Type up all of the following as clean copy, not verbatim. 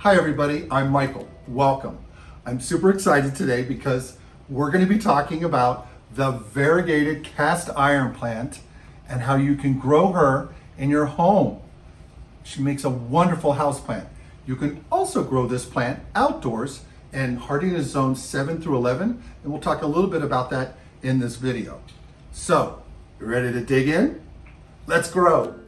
Hi everybody, I'm Michael. Welcome. I'm super excited today because we're going to be talking about the variegated cast iron plant and how you can grow her in your home. She makes a wonderful house plant. You can also grow this plant outdoors in hardiness zones 7 through 11, and we'll talk a little bit about that in this video. So, you ready to dig in? Let's grow.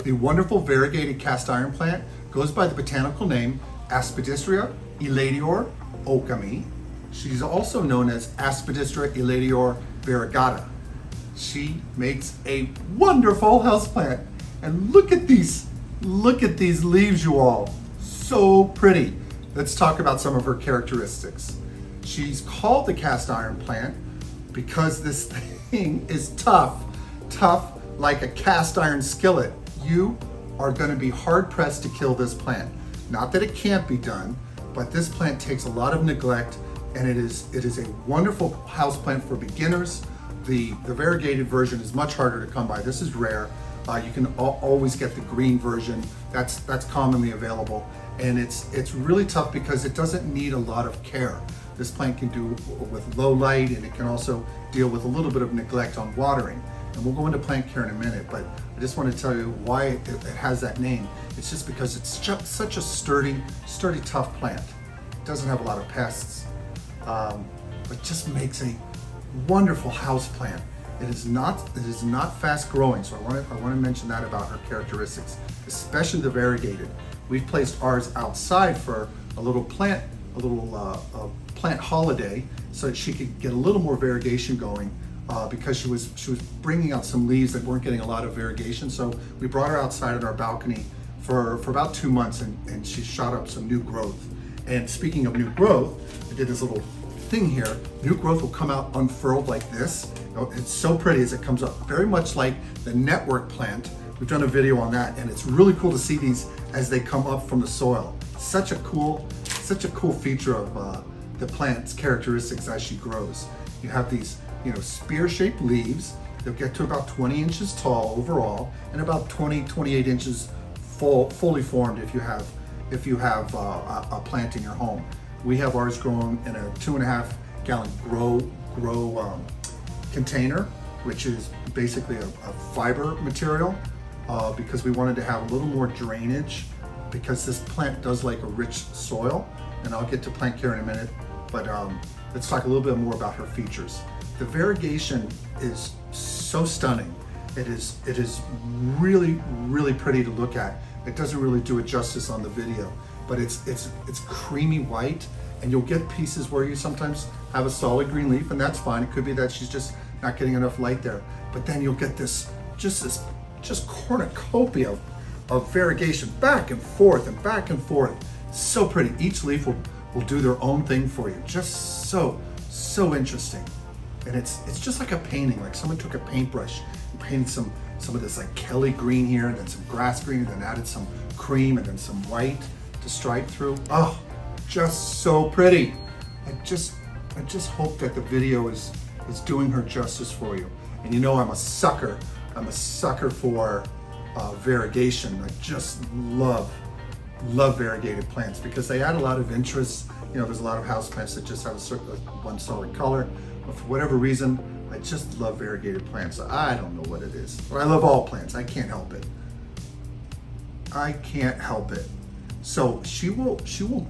The wonderful variegated cast iron plant goes by the botanical name Aspidistra, elatior, Okame. She's also known as Aspidistra, elatior, variegata. She makes a wonderful houseplant. And look at these leaves, you all. So pretty. Let's talk about some of her characteristics. She's called the cast iron plant because this thing is tough like a cast iron skillet. You are going to be hard pressed to kill this plant. Not that it can't be done, but this plant takes a lot of neglect, and it is a wonderful house plant for beginners. The variegated version is much harder to come by. This is rare. You can always get the green version. That's commonly available, and it's really tough because it doesn't need a lot of care. This plant can do with low light, and it can also deal with a little bit of neglect on watering. And we'll go into plant care in a minute, but I just want to tell you why it has that name. It's just because it's just such a sturdy, tough plant. It doesn't have a lot of pests, but just makes a wonderful house plant. It is not fast growing, so I want to mention that about her characteristics, especially the variegated. We've placed ours outside for a little plant holiday, so that she could get a little more variegation going. Because she was bringing out some leaves that weren't getting a lot of variegation. So we brought her outside on our balcony for about 2 months, and she shot up some new growth. And speaking of new growth, I did this little thing here. New growth will come out unfurled like this. It's so pretty as it comes up, very much like the network plant. We've done a video on that, and it's really cool to see these as they come up from the soil. Such a cool feature of the plant's characteristics as she grows. You have these spear-shaped leaves. They'll get to about 20 inches tall overall, and about 28 inches fully formed if you have a plant in your home. We have ours grown in a 2.5 gallon grow container, which is basically a fiber material, because we wanted to have a little more drainage, because this plant does like a rich soil, and I'll get to plant care in a minute, but let's talk a little bit more about her features. The variegation is so stunning. It is really pretty to look at. It doesn't really do it justice on the video, but it's creamy white, and you'll get pieces where you sometimes have a solid green leaf, and that's fine. It could be that she's just not getting enough light there, but then you'll get this cornucopia of variegation back and forth and back and forth. So pretty. Each leaf will do their own thing for you. Just so interesting. And it's just like a painting, like someone took a paintbrush and painted some of this like Kelly green here, and then some grass green, and then added some cream, and then some white to stripe through. Oh, just so pretty. I just hope that the video is doing her justice for you. And I'm a sucker for variegation. I just love variegated plants because they add a lot of interest. There's a lot of house plants that just have one solid color. But for whatever reason, I just love variegated plants. I don't know what it is. But I love all plants. I can't help it. So she will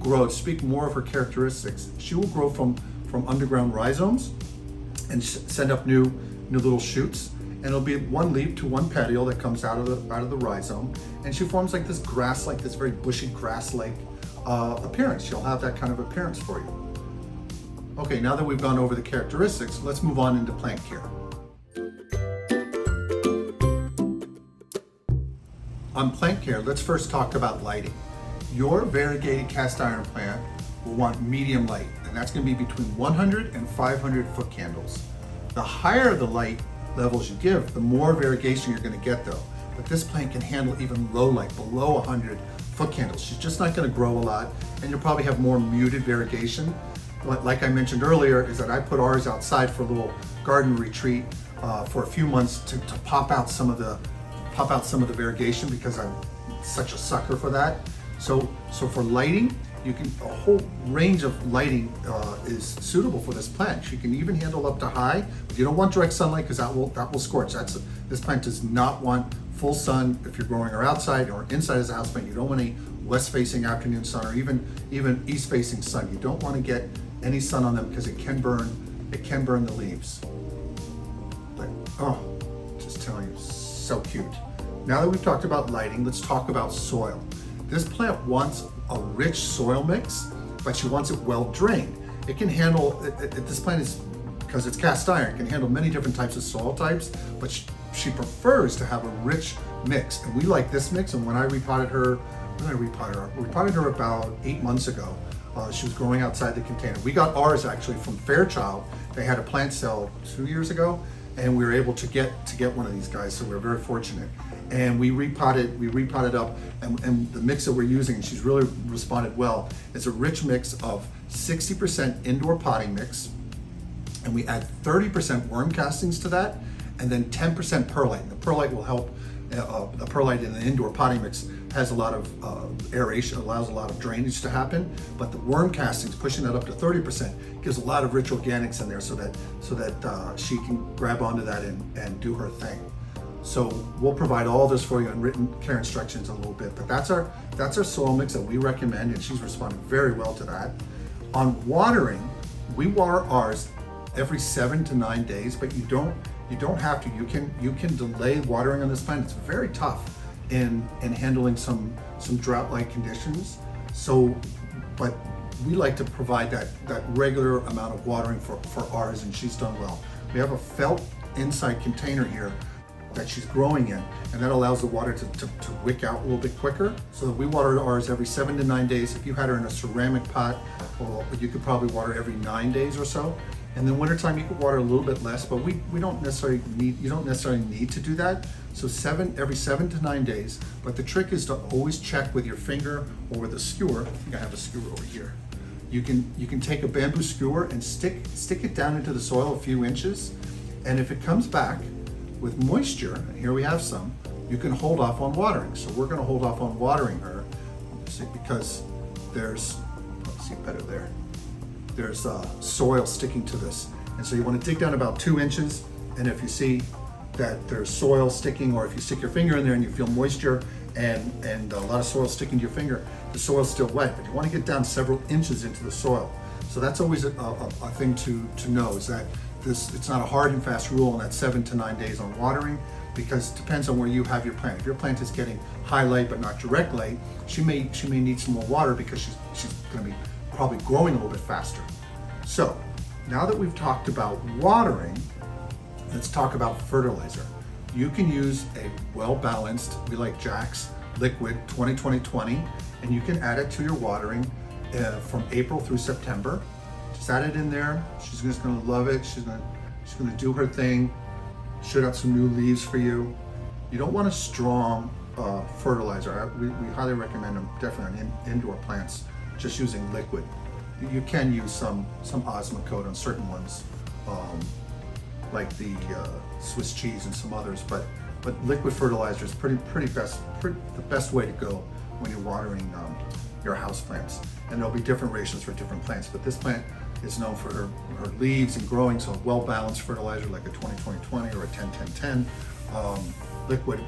grow. To speak more of her characteristics, she will grow from underground rhizomes and send up new little shoots. And it'll be one leaf to one petiole that comes out of the rhizome, and she forms like this grass, like this very bushy grass-like appearance. She'll have that kind of appearance for you. Okay, now that we've gone over the characteristics, let's move on into plant care. On plant care, let's first talk about lighting. Your variegated cast iron plant will want medium light, and that's going to be between 100 and 500 foot candles. The higher the light levels you give, the more variegation you're going to get though. But this plant can handle even low light, below 100 foot candles. She's just not going to grow a lot, and you'll probably have more muted variegation. Like I mentioned earlier, is that I put ours outside for a little garden retreat for a few months to pop out some of the variegation, because I'm such a sucker for that. So for lighting, a whole range of lighting is suitable for this plant. She can even handle up to high, but you don't want direct sunlight because that will scorch. This plant does not want full sun. If you're growing her outside or inside as a house plant, you don't want any west-facing afternoon sun, or even east-facing sun. You don't want to get any sun on them because it can burn the leaves. But just telling you, so cute. Now that we've talked about lighting, let's talk about soil. This plant wants a rich soil mix, but she wants it well drained. It can handle, this plant is, because it's cast iron, can handle many different types of soil types, but she prefers to have a rich mix. And we like this mix, and when I repotted her, we repotted her about 8 months ago. She was growing outside the container. We got ours actually from Fairchild. They had a plant sale 2 years ago, and we were able to get one of these guys, so we're very fortunate. And we repotted up, and the mix that we're using, and she's really responded well, is a rich mix of 60% indoor potting mix, and we add 30% worm castings to that, and then 10% perlite. And the perlite will help. The perlite in the indoor potting mix has a lot of aeration, allows a lot of drainage to happen, but the worm castings, pushing that up to 30%, gives a lot of rich organics in there, so that she can grab onto that and do her thing. So we'll provide all this for you in written care instructions in a little bit, but that's our soil mix that we recommend, and she's responded very well to that. On watering, we water ours every 7 to 9 days, but you don't have to. You can delay watering on this plant. It's very tough in handling some drought-like conditions. So, but we like to provide that regular amount of watering for ours, and she's done well. We have a felt inside container here that she's growing in, and that allows the water to wick out a little bit quicker. So that we water ours every 7 to 9 days. If you had her in a ceramic pot, well, you could probably water every 9 days or so. And then wintertime, you could water a little bit less, but you don't necessarily need to do that. So every 7 to 9 days. But the trick is to always check with your finger or with a skewer. I think I have a skewer over here. You can take a bamboo skewer and stick it down into the soil a few inches, and if it comes back with moisture, and here we have some, you can hold off on watering. So we're going to hold off on watering her, because there's, let's see better there. There's soil sticking to this, and so you want to dig down about 2 inches, and if you see that there's soil sticking, or if you stick your finger in there and you feel moisture and a lot of soil sticking to your finger, the soil's still wet, but you want to get down several inches into the soil. So that's always a thing to know, is that it's not a hard and fast rule on that 7 to 9 days on watering, because it depends on where you have your plant. If your plant is getting high light but not direct light, she may need some more water, because she's going to be probably growing a little bit faster. So now that we've talked about watering, let's talk about fertilizer. You can use a well-balanced, we like Jack's liquid 20-20-20, and you can add it to your watering from April through September. Just add it in there. She's just going to love it. She's going to do her thing, shoot out some new leaves for you. You don't want a strong fertilizer. We highly recommend them, definitely on indoor plants, just using liquid. You can use some Osmocote on certain ones, like the Swiss cheese and some others, but liquid fertilizer is the best way to go when you're watering your house plants. And there'll be different ratios for different plants, but this plant is known for her leaves and growing, so a well-balanced fertilizer like a 20-20-20 or a 10-10-10 liquid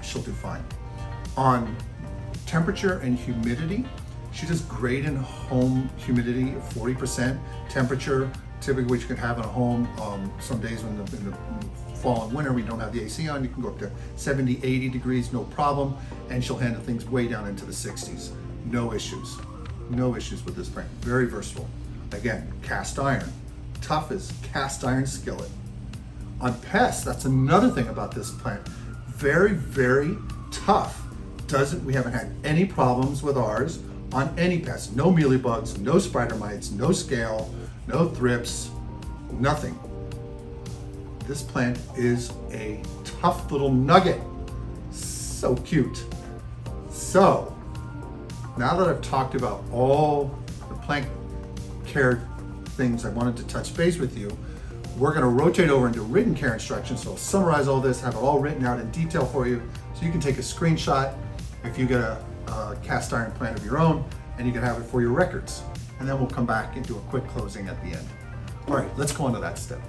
she'll do fine. On temperature and humidity, she does great in home humidity of 40%. Temperature, typically what you can have in a home, some days in the fall and winter, we don't have the AC on, you can go up to 70, 80 degrees, no problem, and she'll handle things way down into the 60s. No issues with this plant. Very versatile. Again, cast iron, tough as cast iron skillet. On pests, that's another thing about this plant. Very, very tough. We haven't had any problems with ours on any pests. No mealybugs, no spider mites, no scale, no thrips, nothing. This plant is a tough little nugget. So cute. So, now that I've talked about all the plant care things I wanted to touch base with you, We're going to rotate over into written care instructions. So I'll summarize all this, have it all written out in detail for you. So you can take a screenshot if you get a cast iron plant of your own, and you can have it for your records. And then we'll come back and do a quick closing at the end. All right, let's go on to that step.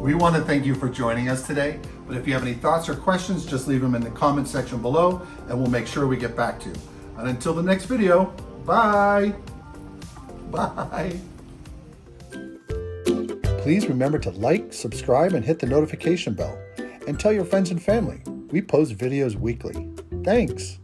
We want to thank you for joining us today, but if you have any thoughts or questions, just leave them in the comment section below and we'll make sure we get back to you. And until the next video, bye. Bye. Please remember to like, subscribe, and hit the notification bell. And tell your friends and family. We post videos weekly. Thanks.